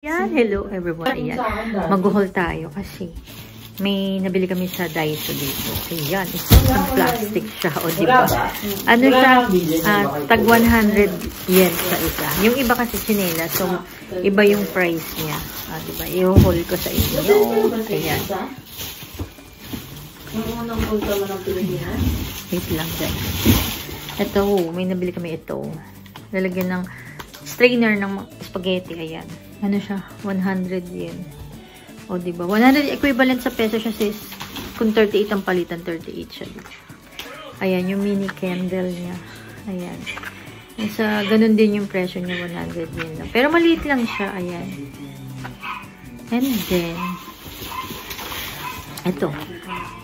Yan, hello everyone. Ayan, mag-haul tayo kasi may nabili kami sa Daiso dito. Ayan, isang plastic siya. O, diba? Ano siya? Tag 100 yen sa isa. Yung iba kasi chinela, so iba yung price niya. Diba? I-haul ko sa inyo. Ayan. Wait lang dyan. Ito, may nabili kami ito. Lalagyan ng strainer ng spaghetti. Ayan. Ano siya? 100 yen. O, diba? 100 equivalent sa peso siya, sis. Kung 38 ang palitan, 38 siya. Ayan, yung mini candle niya. Ayan. Sa, ganun din yung presyo niya, 100 yen lang. Pero maliit lang siya. Ayan. And then, ito.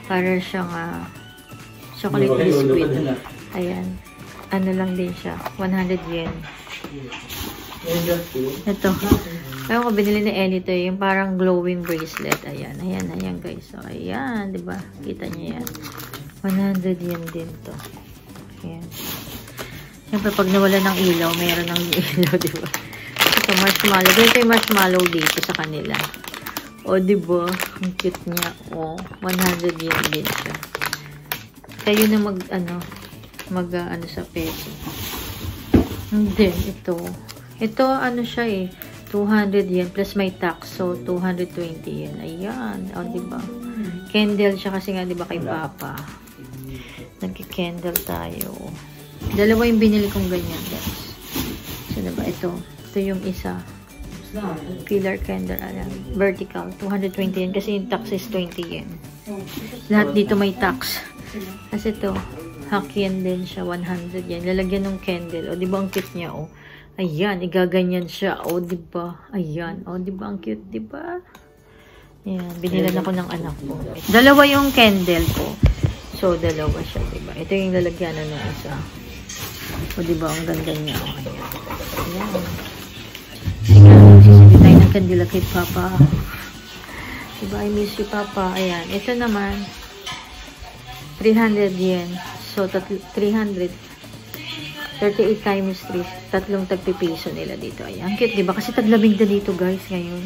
Para siyang chocolate biscuit. Ayan. Ano lang din siya. 100 yen. Ito. Kaya ko binili ni Ellie ito, yung parang glowing bracelet. Ayan, ayan, ayan guys. So, ayan, diba? Kita niyo yan. 100 yen din to. Ayan. Siyempre, pag nawala ng ilaw, mayroon ng ilaw, diba? Ito, marshmallow. Ganito yung marshmallow dito sa kanila. O, diba? Ang cute niya. O, 100 yen din siya. Kayo na mag sa peso. And then, ito. Ito, ano siya eh, 200 yen plus may tax. So, 220 yen. Ayan. O, diba? Candle siya kasi nga, diba, kay Papa. Nagki-candle tayo. Dalawa yung binili kong ganyan, guys. So, diba? Ito. Ito yung isa. Pillar candle. Ayan. Vertical. 220 yen. Kasi yung tax is 20 yen. Lahat dito may tax. Kasi ito, Hakien din siya. 100 yen. Lalagyan ng candle. O, diba, ang cute niya, o. Ayan, igaganyan siya. O, diba? Ayan. O, diba? Ang cute, diba? Ayan, binilan ako ng anak ko. Dalawa yung candle ko. So, dalawa siya, diba? Ito yung lalagyanan ng isa. O, diba? Ang ganda niya. O, ayan. Ayan. Ayan, sisibi tayo ng kandila kay Papa. Diba? I miss you, Papa. Ayan. Ito naman, 300 yen. So, 300 38 times 3, tatlong tagpipiso nila dito. Ayan, cute, diba? Kasi taglamig na dito, guys, ngayon.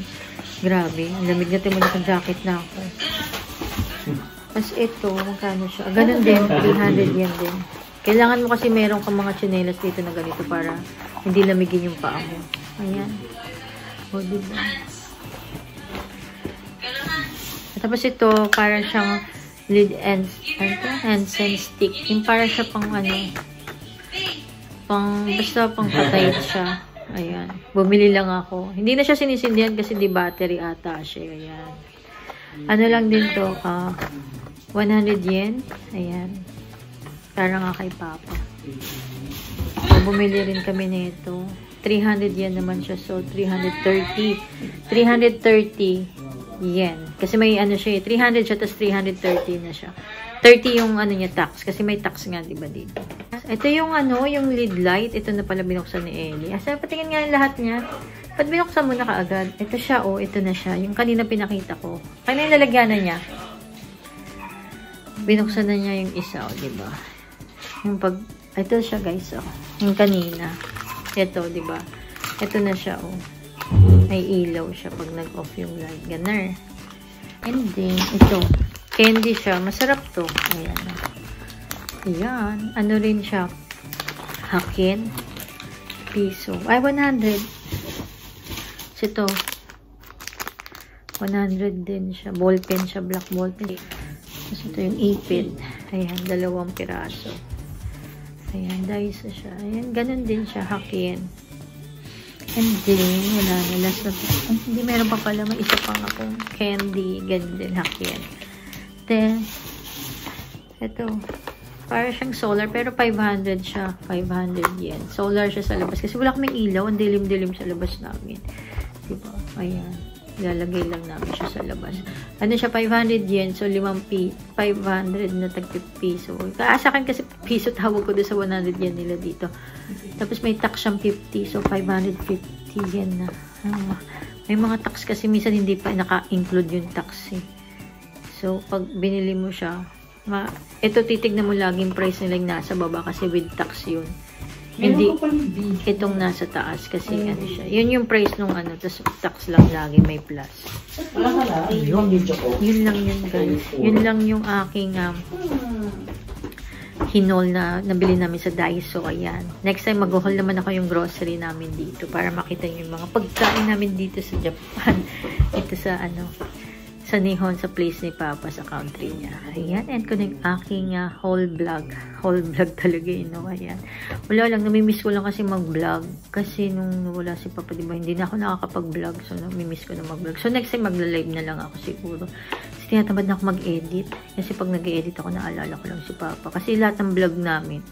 Grabe. Ang lamig natin mo na jacket na ako. Tapos ito, magkano siya? Ganun din, 300 yen din. Kailangan mo kasi meron kang mga chinelas dito na ganito para hindi lamigin yung paa mo. Ayan. O, diba? Tapos ito, para siyang lid and stick. Yung para siya pang basta pang patay siya. Ayan. Bumili lang ako. Hindi na siya sinisindihan kasi di battery ata siya. Ayan. Ano lang din to, 100 yen. Ayan. Para nga kay Papa. So, bumili rin kami nito. 300 yen naman siya. So, 330 yen. Kasi may siya, 300 siya, tapos 330 na siya. 30 yung niya tax. Kasi may tax nga, diba dito? Ito yung yung lid light. Ito na pala binuksan ni Ellie. Asa, patingin nga yung lahat niya. Ba't binuksan mo na kaagad? Ito siya, ito na siya. Yung kanina pinakita ko. Kanina yung lalagyanan niya. Binuksan na niya yung isa, diba? Yung ito siya, guys, Yung kanina. Ito, diba? Ito na siya, May ilaw siya pag nag-off yung light. Ganar. And then, ito. Candy siya. Masarap to. Ayan. Ayan. Ano rin siya? Hakien. Piso. Ay, 100. Ito. 100 din siya. Ballpen siya. Black ballpen. Tapos ito yung ipid. Ayan. 2 piraso. Ayan. Daiso siya. Ayan. Ganun din siya. Hakien. And then, wala na. Last na. Hindi, meron pa pala. May isa pang akong candy. Ganun din. Hakien. Then, ito. Para siyang solar, pero 500 siya. 500 yen. Solar siya sa labas. Kasi wala kaming ilaw. Ang dilim-dilim sa labas namin. Diba? Ayan. Ilalagay lang namin siya sa labas. Ano siya? 500 yen. So, 500 na tagpipiso. Sa akin kasi piso tawag ko doon sa 100 yen nila dito. Tapos may tax siyang 50. So, 550 yen na. May mga tax kasi minsan hindi pa naka-include yung tax eh. So, pag binili mo siya, ito titignan mo laging price nila yung nasa baba kasi with tax yun. Hindi, itong nasa taas kasi ano siya. Yun yung price nung ano, tapos tax lang lagi may plus. Yun lang yun guys. Yun lang yung aking hinol na nabili namin sa Daiso. Ayan. Next time mag-haul naman ako yung grocery namin dito para makita nyo yung mga pagkain namin dito sa Japan. Ito sa ano, sa Nihon, sa place ni Papa, sa country niya. Ayan, and ko na yung aking whole vlog. Whole vlog talaga, you know, ayan. Wala lang, namimiss ko lang kasi mag-vlog. Kasi nung wala si Papa, diba, hindi na ako nakakapag-vlog. So, namimiss ko na mag-vlog. So, next time magla-live na lang ako siguro. Kasi tinatamad na ako mag-edit. Kasi pag nag-edit ako, naalala ko lang si Papa. Kasi lahat ng vlog namin,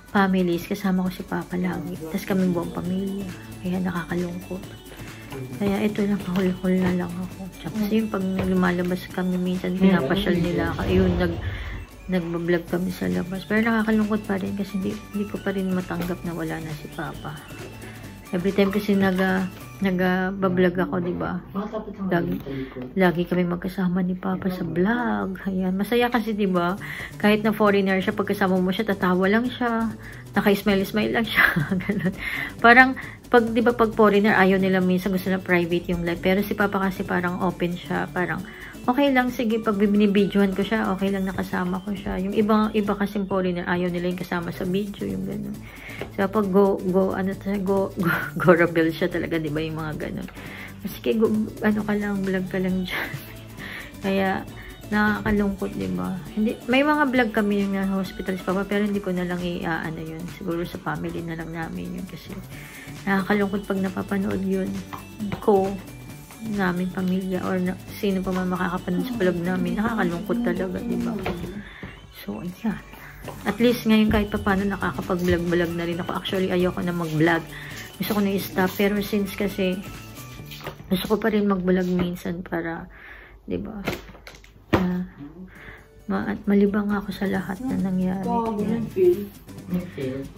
families, kasama ko si Papa lagi. Tapos kami buong pamilya. Kaya nakakalungkot. Kaya ito lang, hul-hul na lang ako. Kasi yung pag lumalabas kami minsan, pinapasyal nila ako. Ayun, nagbablog kami sa labas. Pero nakakalungkot pa rin kasi hindi ko pa rin matanggap na wala na si Papa. Every time kasi nag-bablog ako, diba? Lagi kami magkasama ni Papa sa vlog. Ayan. Masaya kasi, diba? Kahit na foreigner siya, pagkasama mo siya, tatawa lang siya. Naka-smile lang siya. Ganun. Parang, diba, pag foreigner, ayaw nila minsan gusto na private yung life. Pero si Papa kasi parang open siya. Parang, okay lang, sige, pag binibidyohan ko siya, okay lang nakasama ko siya. Yung iba kasing foreigner, ayaw nila yung kasama sa video, yung gano'n. So, pag go rebel siya talaga, di ba, yung mga gano'n. Sige, ano ka lang, vlog ka lang dyan. Kaya, nakakalungkot, di ba? May mga vlog kami yung na hospital sa Papa, pero hindi ko na lang ano yun. Siguro sa family na lang namin yun. Kasi, nakakalungkot pag napapanood yun ko, namin pamilya or sino pa man makakapanood sa vlog namin, nakakalungkot talaga, diba? So, ayan. At least ngayon kahit pa paano nakakapag-vlog na rin ako. Actually, ayoko na mag-vlog. Gusto ko na i-stop. Pero since kasi gusto ko pa rin mag-vlog minsan para, diba, malibang ako sa lahat na nangyari.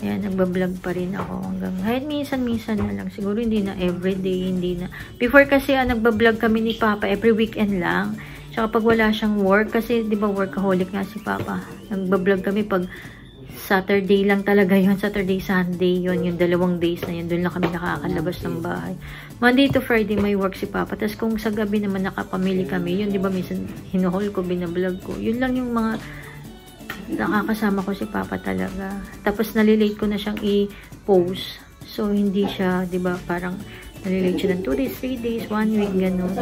Ayan, nagbablog pa rin ako hanggang kahit minsan na lang. Siguro hindi na everyday, hindi na. Before kasi nagbablog kami ni Papa every weekend lang. Tsaka pag wala siyang work, kasi di ba workaholic nga si Papa. Nagbablog kami pag Saturday lang talaga yun. Saturday, Sunday yun. Yung 2 days na yun. Doon lang kami nakakalabas ng bahay. Monday to Friday may work si Papa. Tapos kung sa gabi naman nakapamili kami, yun di ba minsan hinuhol ko, binablog ko. Yun lang yung mga nakakasama ko si Papa talaga. Tapos nalilate ko na siyang i-post. So hindi siya, di ba, parang nalilate siya ng 2 days, 3 days, 1 week, gano'n.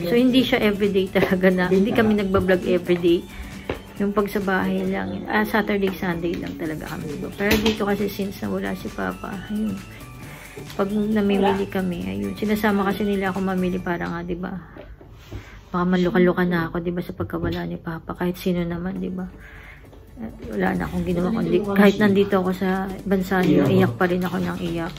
So hindi siya everyday talaga na. Hindi kami nagbablog everyday. Yung pag sa bahay lang. Saturday, Sunday lang talaga kami. Diba? Pero dito kasi since na wala si Papa, ayun. Pag namimili kami, ayun. Sinasama kasi nila ako mamili para nga, di ba? Baka maluka-luka na ako, di ba, sa pagkawala ni Papa. Kahit sino naman, di ba? Wala na akong ginawa. Kahit nandito ako sa bansa niyo, iyak pa rin ako ng iyak.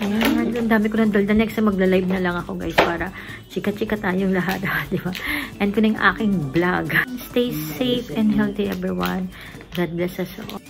Ayan, ang dami ko ng dol. The next time magla-live na lang ako guys para chika-chika tayong lahat, di ba? And ko na yung aking vlog. Stay safe and healthy everyone. God bless us all.